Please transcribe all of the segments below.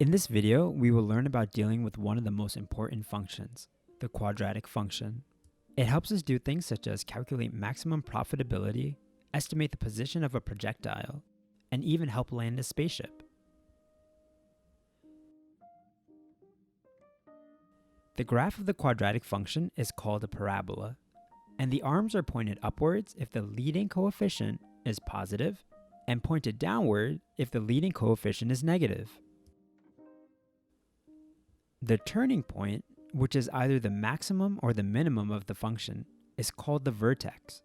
In this video, we will learn about dealing with one of the most important functions, the quadratic function. It helps us do things such as calculate maximum profitability, estimate the position of a projectile, and even help land a spaceship. The graph of the quadratic function is called a parabola, and the arms are pointed upwards if the leading coefficient is positive, and pointed downward if the leading coefficient is negative. The turning point, which is either the maximum or the minimum of the function, is called the vertex.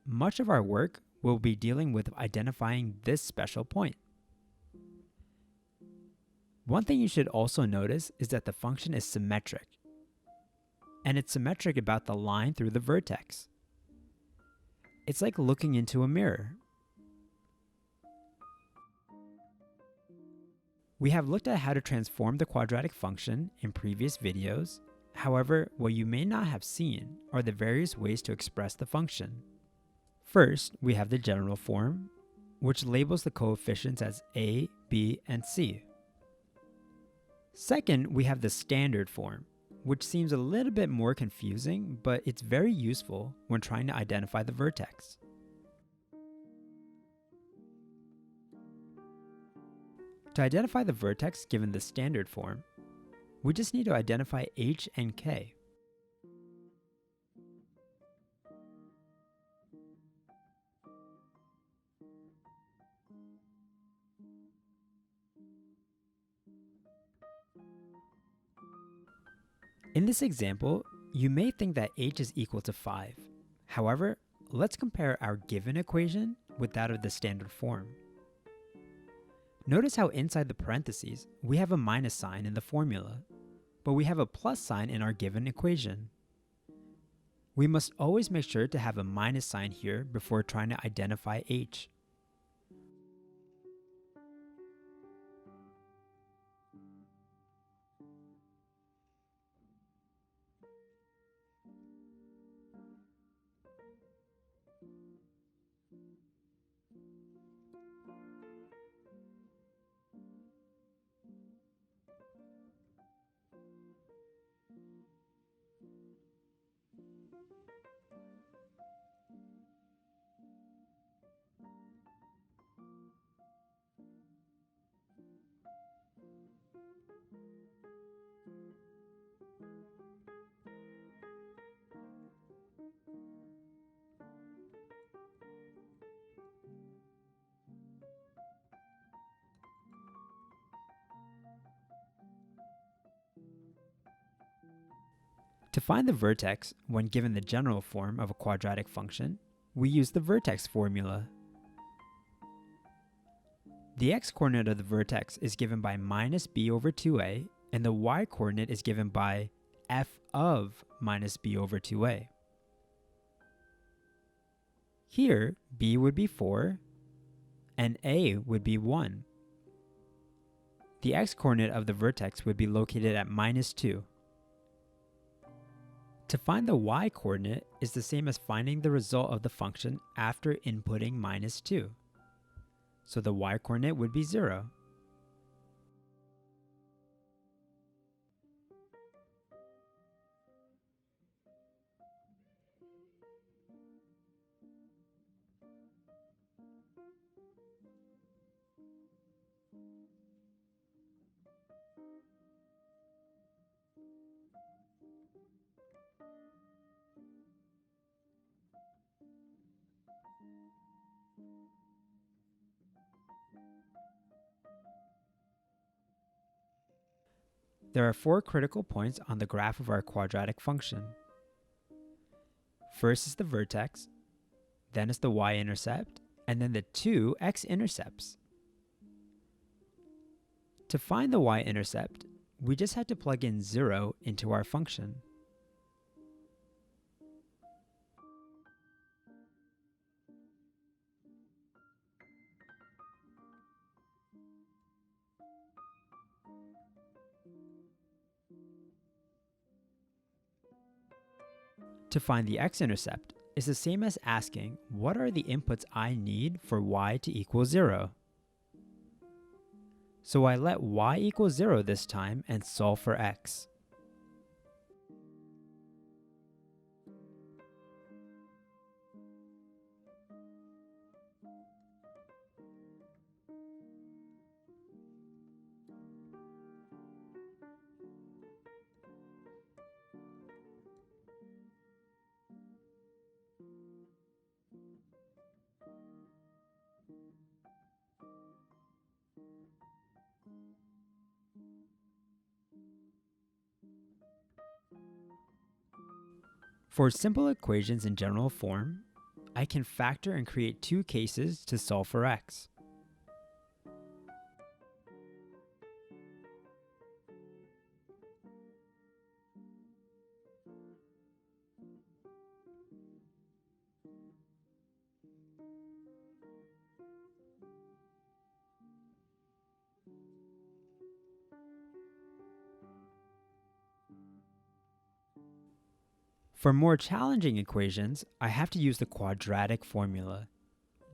Much of our work will be dealing with identifying this special point. One thing you should also notice is that the function is symmetric, and it's symmetric about the line through the vertex. It's like looking into a mirror. We have looked at how to transform the quadratic function in previous videos. However, what you may not have seen are the various ways to express the function. First, we have the general form, which labels the coefficients as a, b, and c. Second, we have the standard form, which seems a little bit more confusing, but it's very useful when trying to identify the vertex. To identify the vertex given the standard form, we just need to identify h and k. In this example, you may think that h is equal to 5. However, let's compare our given equation with that of the standard form. Notice how inside the parentheses, we have a minus sign in the formula, but we have a plus sign in our given equation. We must always make sure to have a minus sign here before trying to identify h. To find the vertex when given the general form of a quadratic function, we use the vertex formula. The x-coordinate of the vertex is given by minus b over 2a, and the y-coordinate is given by f of minus b over 2a. Here, b would be 4, and a would be 1. The x-coordinate of the vertex would be located at minus 2. To find the y-coordinate is the same as finding the result of the function after inputting minus 2. So the y-coordinate would be 0. There are 4 critical points on the graph of our quadratic function. First is the vertex, then is the y-intercept, and then the 2 x-intercepts. To find the y-intercept, we just had to plug in 0 into our function. To find the x-intercept is the same as asking what are the inputs I need for y to equal 0. So I let y equal 0 this time and solve for x. For simple equations in general form, I can factor and create two cases to solve for x. For more challenging equations, I have to use the quadratic formula.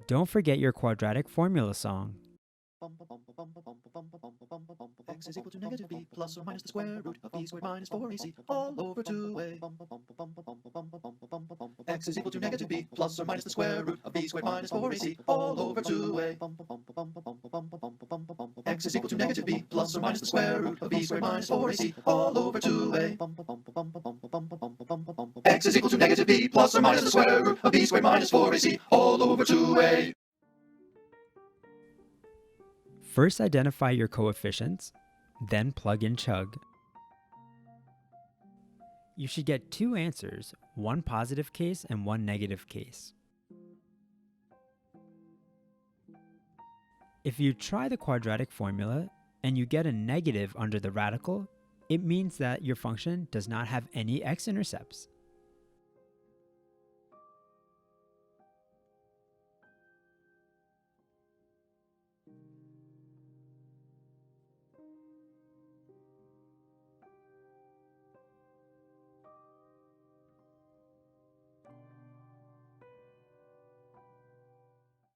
Don't forget your quadratic formula song. X is equal to negative b plus or minus the square root of b squared minus 4ac all over 2a. X is equal to negative b plus or minus the square root of b squared minus 4ac all over 2a. X is equal to negative b plus or minus the square root of b squared minus 4ac all over 2a. X is equal to negative b plus or minus the square root of b squared minus 4ac all over 2a. First identify your coefficients, then plug in chug. You should get two answers, one positive case and one negative case. If you try the quadratic formula and you get a negative under the radical, it means that your function does not have any x-intercepts.